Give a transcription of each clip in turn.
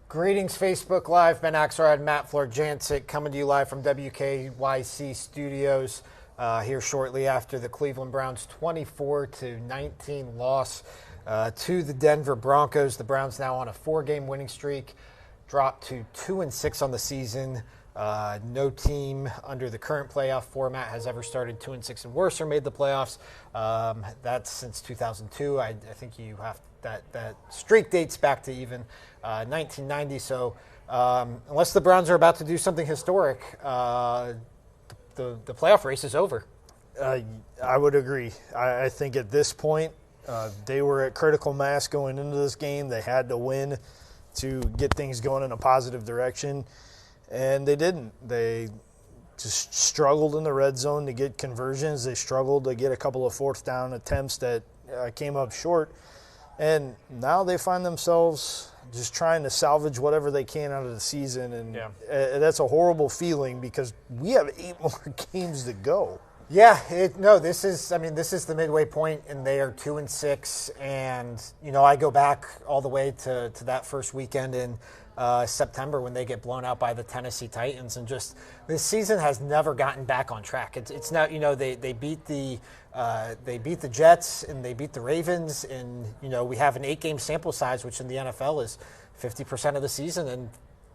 Greetings, Facebook Live. Ben Axelrod, Matt Florjancic, coming to you live from WKYC Studios here shortly after the Cleveland Browns' 24-19 loss to the Denver Broncos. The Browns now on a 4-game winning streak, dropped to 2-6 on the season. No team under the current playoff format has ever started 2-6 and worse or made the playoffs. That's since 2002. I think you have that streak dates back to even 1990. So unless the Browns are about to do something historic, the playoff race is over. I would agree. I think at this point they were at critical mass going into this game. They had to win to get things going in a positive direction. And they didn't. They just struggled in the red zone to get conversions. They struggled to get a couple of fourth down attempts that came up short. And now they find themselves just trying to salvage whatever they can out of the season. And that's a horrible feeling because we have 8 more games to go. Yeah, this is the midway point, and they are 2-6. And, I go back all the way to that first weekend in September when they get blown out by the Tennessee Titans, and just this season has never gotten back on track. It's not, they beat the Jets and they beat the Ravens, and we have an 8-game sample size, which in the NFL is 50% of the season, and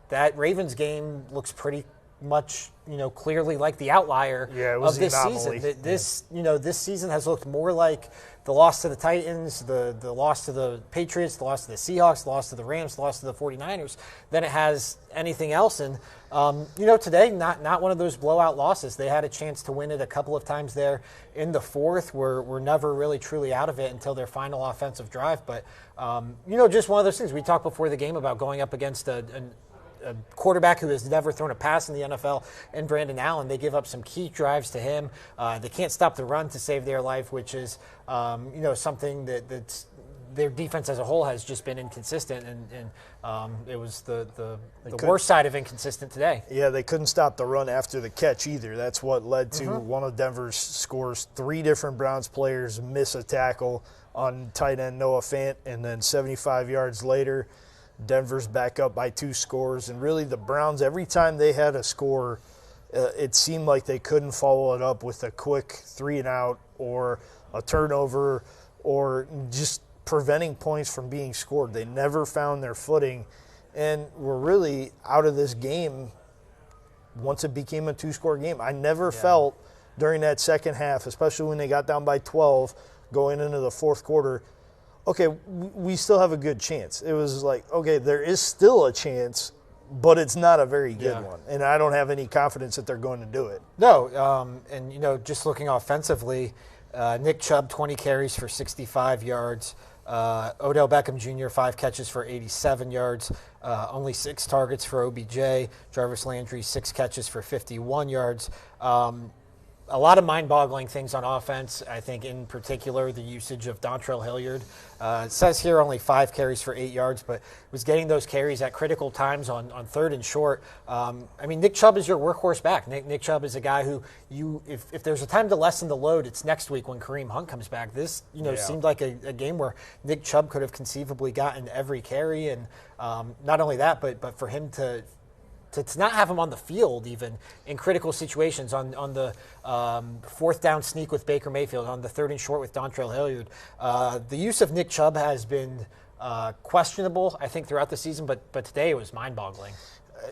that Ravens game looks pretty much clearly like the outlier of this season. This season has looked more like the loss to the Titans, the loss to the Patriots, the loss to the Seahawks, the loss to the Rams, the loss to the 49ers than it has anything else. And today, not one of those blowout losses. They had a chance to win it a couple of times there in the fourth. We're never really truly out of it until their final offensive drive. But just one of those things. We talked before the game about going up against a quarterback who has never thrown a pass in the NFL, and Brandon Allen. They give up some key drives to him. They can't stop the run to save their life, which is something that's their defense as a whole has just been inconsistent, and it was the worst side of inconsistent today. Yeah, they couldn't stop the run after the catch either. That's what led to one of Denver's scores. 3 different Browns players miss a tackle on tight end Noah Fant, and then 75 yards later, Denver's back up by 2 scores. And really the Browns, every time they had a score, it seemed like they couldn't follow it up with a quick 3-and-out or a turnover or just preventing points from being scored. They never found their footing and were really out of this game once it became a 2-score game. I never felt during that second half, especially when they got down by 12 going into the fourth quarter, okay, we still have a good chance. It was like, okay, there is still a chance, but it's not a very good one. And I don't have any confidence that they're going to do it. No, just looking offensively, Nick Chubb, 20 carries for 65 yards. Odell Beckham Jr., 5 catches for 87 yards. Only 6 targets for OBJ. Jarvis Landry, 6 catches for 51 yards. A lot of mind-boggling things on offense. I think in particular the usage of Dontrell Hilliard. It says here only 5 carries for 8 yards, but was getting those carries at critical times on 3rd and short. Nick Chubb is your workhorse back. Nick Chubb is a guy who if there's a time to lessen the load, it's next week when Kareem Hunt comes back. This seemed like a game where Nick Chubb could have conceivably gotten every carry, and not only that, but for him to not have him on the field even in critical situations on the 4th down sneak with Baker Mayfield, on the 3rd and short with Dontrell Hilliard. The use of Nick Chubb has been questionable, I think, throughout the season, but today it was mind-boggling.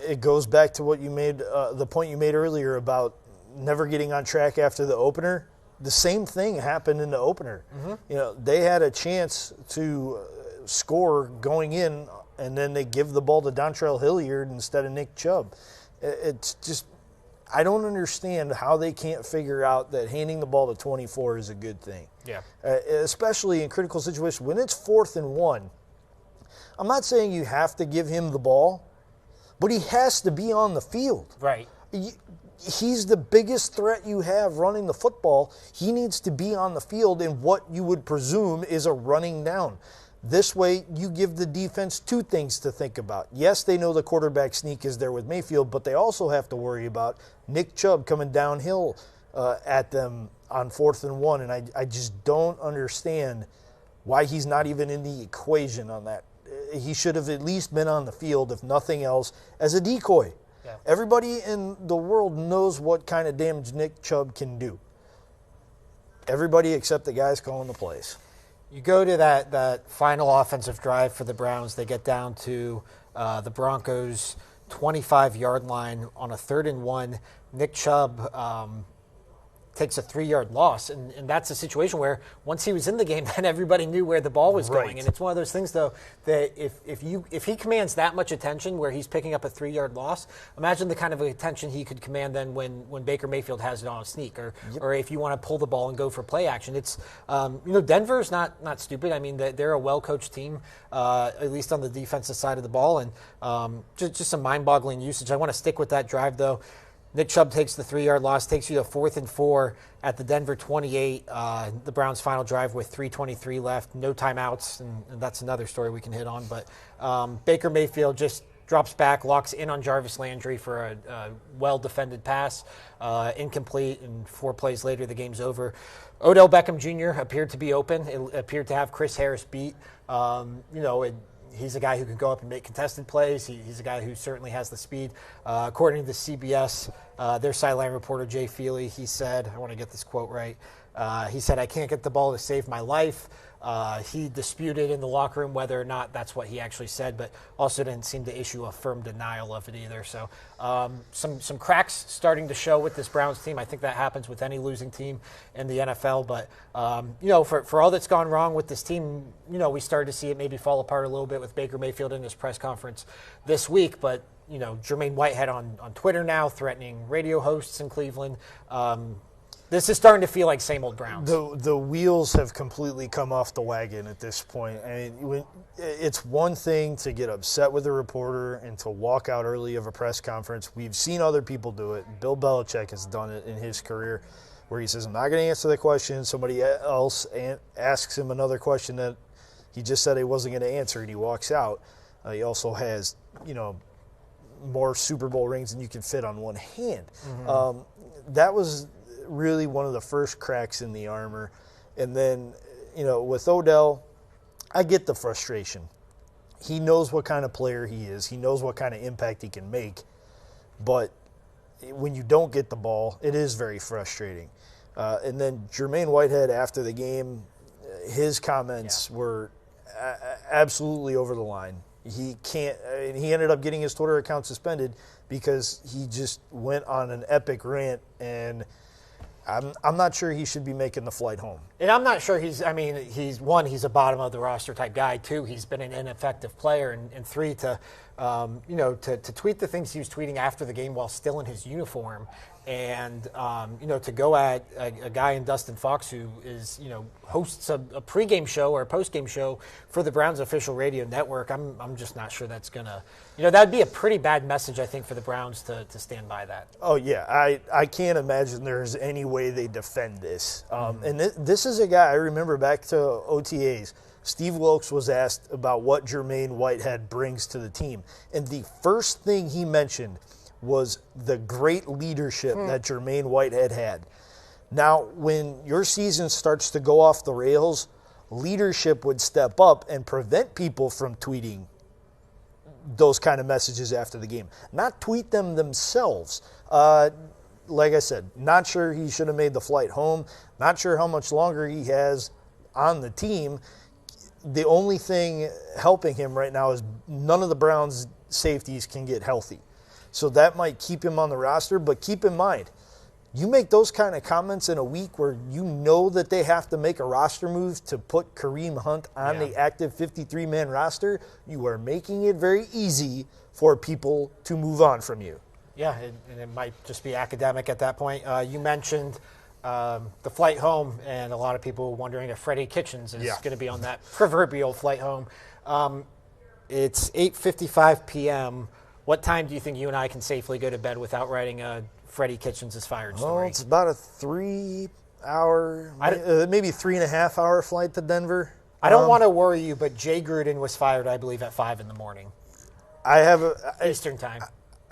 It goes back to what you made, the point you made earlier about never getting on track after the opener. The same thing happened in the opener. They had a chance to score going in, and then they give the ball to Dontrell Hilliard instead of Nick Chubb. It's just, I don't understand how they can't figure out that handing the ball to 24 is a good thing. Yeah. Especially in critical situations. When it's 4th and 1, I'm not saying you have to give him the ball, but he has to be on the field. Right. He's the biggest threat you have running the football. He needs to be on the field in what you would presume is a running down. This way, you give the defense 2 things to think about. Yes, they know the quarterback sneak is there with Mayfield, but they also have to worry about Nick Chubb coming downhill at them on 4th and 1. And I just don't understand why he's not even in the equation on that. he should have at least been on the field, if nothing else, as a decoy. Yeah. Everybody in the world knows what kind of damage Nick Chubb can do. Everybody except the guys calling the plays. You go to that final offensive drive for the Browns. They get down to the Broncos' 25-yard line on a 3rd and 1. Nick Chubb takes a 3-yard loss, and that's a situation where once he was in the game, then everybody knew where the ball was going. And it's one of those things, though, that if he commands that much attention where he's picking up a 3-yard loss, imagine the kind of attention he could command then when Baker Mayfield has it on a sneak, or if you want to pull the ball and go for play action. It's Denver's not stupid. I mean, they're a well-coached team, at least on the defensive side of the ball, and just some mind-boggling usage. I want to stick with that drive, though. Nick Chubb takes the 3-yard loss, takes you to 4th and 4 at the Denver 28. The Browns' final drive with 3:23 left, no timeouts, and that's another story we can hit on. But Baker Mayfield just drops back, locks in on Jarvis Landry for a well-defended pass, incomplete, and 4 plays later, the game's over. Odell Beckham Jr. appeared to be open. It appeared to have Chris Harris beat. He's a guy who can go up and make contested plays. He's a guy who certainly has the speed. According to CBS, their sideline reporter, Jay Feely, he said, I want to get this quote right, he said, "I can't get the ball to save my life." He disputed in the locker room whether or not that's what he actually said, but also didn't seem to issue a firm denial of it either. So some cracks starting to show with this Browns team. I think that happens with any losing team in the NFL. But, for all that's gone wrong with this team, we started to see it maybe fall apart a little bit with Baker Mayfield in his press conference this week. But, Jermaine Whitehead on Twitter now threatening radio hosts in Cleveland. This is starting to feel like same old Browns. The wheels have completely come off the wagon at this point. I mean, it's one thing to get upset with a reporter and to walk out early of a press conference. We've seen other people do it. Bill Belichick has done it in his career where he says, "I'm not going to answer the question." Somebody else asks him another question that he just said he wasn't going to answer, and he walks out. He also has, more Super Bowl rings than you can fit on one hand. Mm-hmm. That was really one of the first cracks in the armor. And then, with Odell, I get the frustration. He knows what kind of player he is. He knows what kind of impact he can make. But when you don't get the ball, it is very frustrating. And then Jermaine Whitehead, after the game, his comments were absolutely over the line. He ended up getting his Twitter account suspended because he just went on an epic rant, and I'm not sure he should be making the flight home. And I'm not sure he's a bottom of the roster type guy. 2, he's been an ineffective player, and 3, to tweet the things he was tweeting after the game while still in his uniform, and to go at a guy in Dustin Fox who is hosts a pregame show or a postgame show for the Browns official radio network. I'm just not sure that's gonna that'd be a pretty bad message, I think, for the Browns to stand by that. Oh yeah, I can't imagine there's any way they defend this. And this is a guy I remember back to OTAs. Steve Wilkes was asked about what Jermaine Whitehead brings to the team, and the first thing he mentioned was the great leadership that Jermaine Whitehead had. Now, when your season starts to go off the rails, leadership would step up and prevent people from tweeting those kind of messages after the game. Not tweet them themselves. Like I said, not sure he should have made the flight home. Not sure how much longer he has on the team. The only thing helping him right now is none of the Browns' safeties can get healthy. So that might keep him on the roster, but keep in mind, you make those kind of comments in a week where you know that they have to make a roster move to put Kareem Hunt on the active 53-man roster, you are making it very easy for people to move on from you. Yeah, and it might just be academic at that point. You mentioned the flight home, and a lot of people wondering if Freddie Kitchens is going to be on that proverbial flight home. It's 8:55 p.m. What time do you think you and I can safely go to bed without writing a Freddie Kitchens is fired story? Well, it's about a 3-hour, maybe 3.5-hour flight to Denver. I don't want to worry you, but Jay Gruden was fired, I believe, at 5 in the morning. I have Eastern time.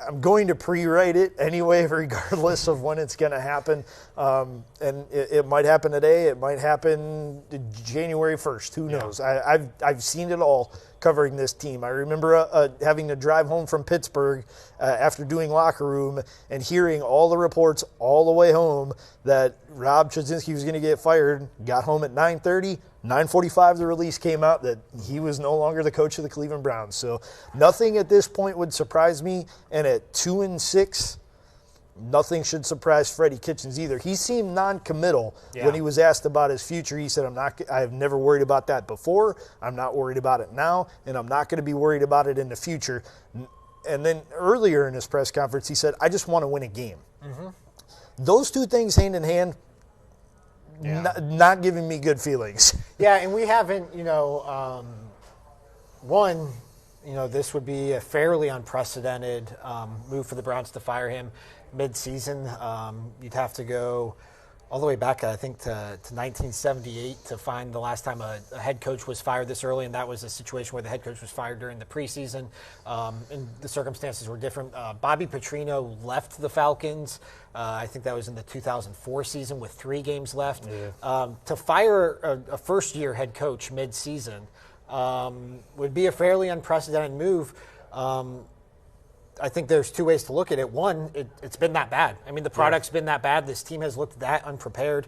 I'm going to pre-write it anyway, regardless of when it's going to happen. And it might happen today. It might happen January 1st. Who knows? I've seen it all covering this team. I remember having to drive home from Pittsburgh after doing locker room and hearing all the reports all the way home that Rob Chudzinski was going to get fired. Got home at 9:30. 9:45, the release came out that he was no longer the coach of the Cleveland Browns. So nothing at this point would surprise me. And at 2-6, nothing should surprise Freddie Kitchens either. He seemed non-committal when he was asked about his future. He said, I have never worried about that before. I'm not worried about it now, and I'm not going to be worried about it in the future. And then earlier in his press conference, he said, I just want to win a game. Mm-hmm. Those two things hand in hand, not giving me good feelings. Yeah, and we haven't, this would be a fairly unprecedented move for the Browns to fire him mid-season. You'd have to go all the way back, I think, to 1978 to find the last time a head coach was fired this early, and that was a situation where the head coach was fired during the preseason, and the circumstances were different. Bobby Petrino left the Falcons. I think that was in the 2004 season with 3 games left. Yeah. To fire a first-year head coach mid-season would be a fairly unprecedented move. I think there's 2 ways to look at it. One, it's been that bad. I mean, the product's been that bad. This team has looked that unprepared.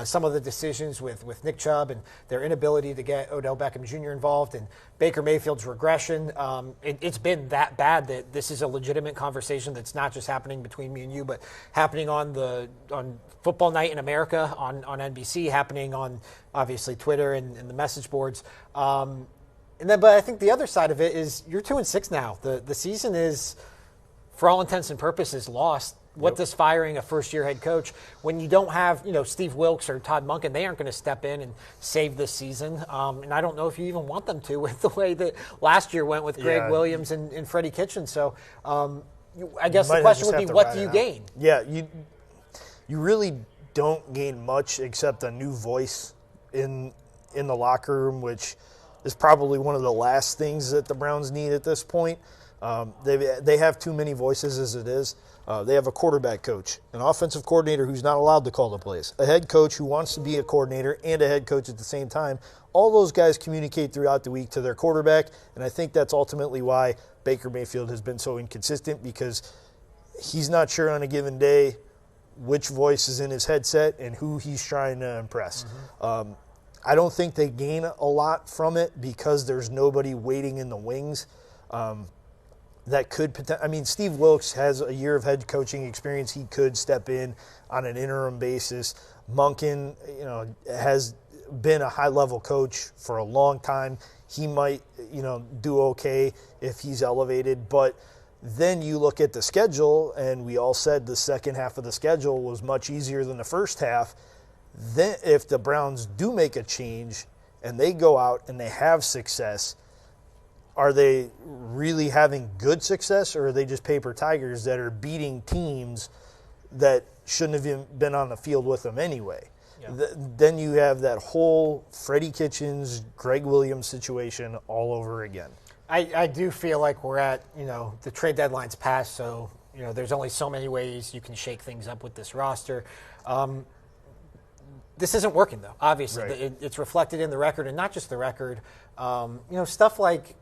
Some of the decisions with Nick Chubb and their inability to get Odell Beckham Jr. involved and Baker Mayfield's regression, it's been that bad that this is a legitimate conversation that's not just happening between me and you, but happening on Football Night in America on NBC, happening on, obviously, Twitter and the message boards. But I think the other side of it is you're 2-6 now. The season is, for all intents and purposes, lost. What does firing a first-year head coach when you don't have, Steve Wilks or Todd Monken? They aren't going to step in and save this season. And I don't know if you even want them to with the way that last year went with Greg Williams and Freddie Kitchens. So I guess the question would be, what do you gain? Yeah, you really don't gain much except a new voice in the locker room, which is probably one of the last things that the Browns need at this point. They have too many voices as it is. They have a quarterback coach, an offensive coordinator who's not allowed to call the plays, a head coach who wants to be a coordinator and a head coach at the same time. All those guys communicate throughout the week to their quarterback, and I think that's ultimately why Baker Mayfield has been so inconsistent, because he's not sure on a given day which voice is in his headset and who he's trying to impress. Mm-hmm. I don't think they gain a lot from it because there's nobody waiting in the wings. That could potentially. I mean, Steve Wilks has a year of head coaching experience. He could step in on an interim basis. Monken, has been a high-level coach for a long time. He might, do okay if he's elevated. But then you look at the schedule, and we all said the second half of the schedule was much easier than the first half. Then if the Browns do make a change and they go out and they have success, are they really having good success, or are they just paper tigers that are beating teams that shouldn't have even been on the field with them anyway? Yeah. Then you have that whole Freddie Kitchens, Greg Williams situation all over again. I do feel like we're at, the trade deadline's passed, so, there's only so many ways you can shake things up with this roster. This isn't working, though, obviously. Right. It's reflected in the record, and not just the record. Stuff like,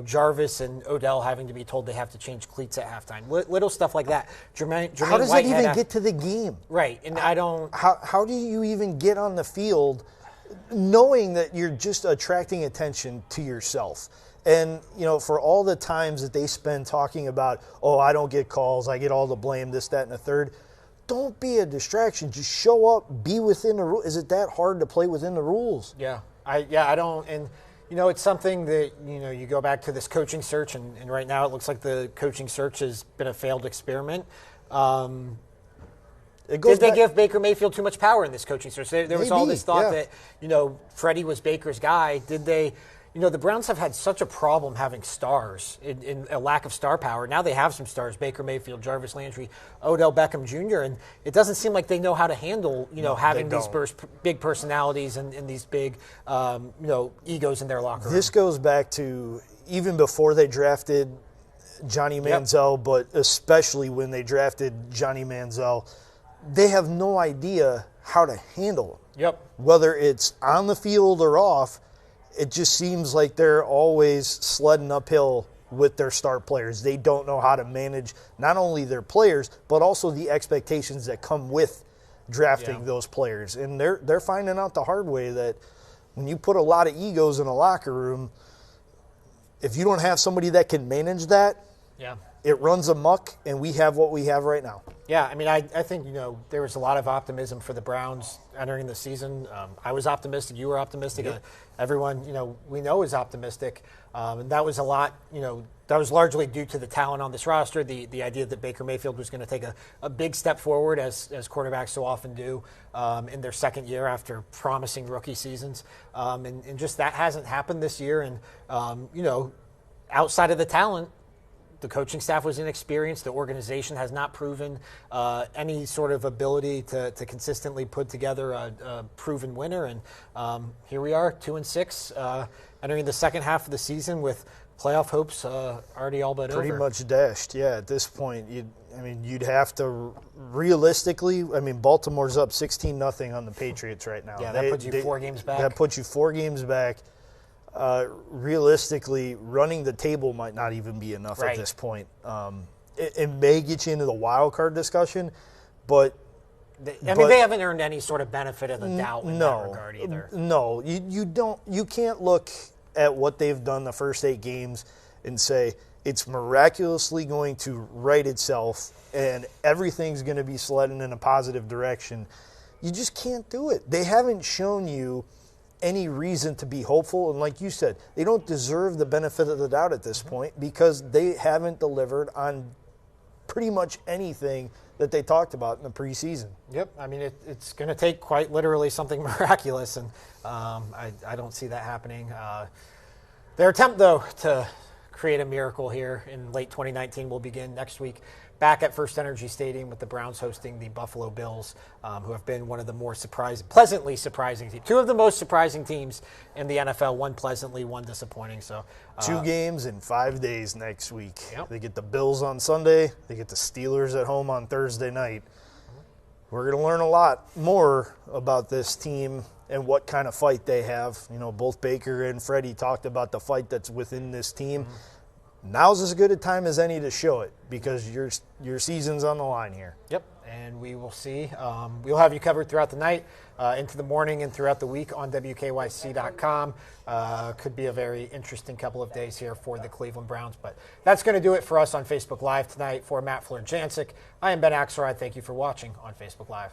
Jarvis and Odell having to be told they have to change cleats at halftime. Little stuff like that. Jermaine how does that even get to the game? Right, and I don't... How do you even get on the field knowing that you're just attracting attention to yourself? And, for all the times that they spend talking about, I don't get calls, I get all the blame, this, that, and the third, don't be a distraction. Just show up, be within the rules. Is it that hard to play within the rules? Yeah, I don't... And it's something that, you go back to this coaching search, and right now it looks like the coaching search has been a failed experiment. Did they give Baker Mayfield too much power in this coaching search? There was all this thought that, Freddie was Baker's guy. Did they... the Browns have had such a problem having stars, in a lack of star power. Now they have some stars, Baker Mayfield, Jarvis Landry, Odell Beckham Jr., and it doesn't seem like they know how to handle, having these big personalities and these big, egos in their locker room. This goes back to even before they drafted Johnny Manziel, but especially when they drafted Johnny Manziel, they have no idea how to handle him. Yep. Whether it's on the field or off, it just seems like they're always sledding uphill with their star players. They don't know how to manage not only their players, but also the expectations that come with drafting those players. And they're finding out the hard way that when you put a lot of egos in a locker room, if you don't have somebody that can manage that, it runs amok, and we have what we have right now. Yeah, I mean, I think, there was a lot of optimism for the Browns entering the season. I was optimistic. You were optimistic. Yep. Everyone, we know is optimistic. And that was a lot, that was largely due to the talent on this roster, the idea that Baker Mayfield was going to take a big step forward, as quarterbacks so often do in their second year after promising rookie seasons. And just that hasn't happened this year. And, outside of the talent, the coaching staff was inexperienced. The organization has not proven any sort of ability to consistently put together a proven winner. And here we are, 2-6, entering the second half of the season with playoff hopes already all but over. Pretty much dashed, yeah. At this point, you'd have to realistically. Baltimore's up 16-0 on the Patriots right now. Yeah, that puts you 4 games back. That puts you 4 games back. Realistically, running the table might not even be enough at this point. It may get you into the wild card discussion, but they haven't earned any sort of benefit of the doubt in that regard either. No, you don't. You can't look at what they've done the first 8 games and say it's miraculously going to right itself and everything's going to be sledding in a positive direction. You just can't do it. They haven't shown you any reason to be hopeful, and like you said, they don't deserve the benefit of the doubt at this point because they haven't delivered on pretty much anything that they talked about in the preseason. Yep, it's going to take quite literally something miraculous, and I don't see that happening. Their attempt, though, to create a miracle here in late 2019 will begin next week back at First Energy Stadium with the Browns hosting the Buffalo Bills, who have been one of the more pleasantly surprising teams. 2 of the most surprising teams in the NFL, one pleasantly, one disappointing. So 2 games in 5 days next week. Yep. They get the Bills on Sunday. They get the Steelers at home on Thursday night. We're going to learn a lot more about this team and what kind of fight they have. Both Baker and Freddie talked about the fight that's within this team. Now's as good a time as any to show it because your season's on the line here. Yep, and we will see. We'll have you covered throughout the night, into the morning, and throughout the week on WKYC.com. Could be a very interesting couple of days here for the Cleveland Browns. But that's going to do it for us on Facebook Live tonight. For Matt Florjancic, I am Ben Axelrod. Thank you for watching on Facebook Live.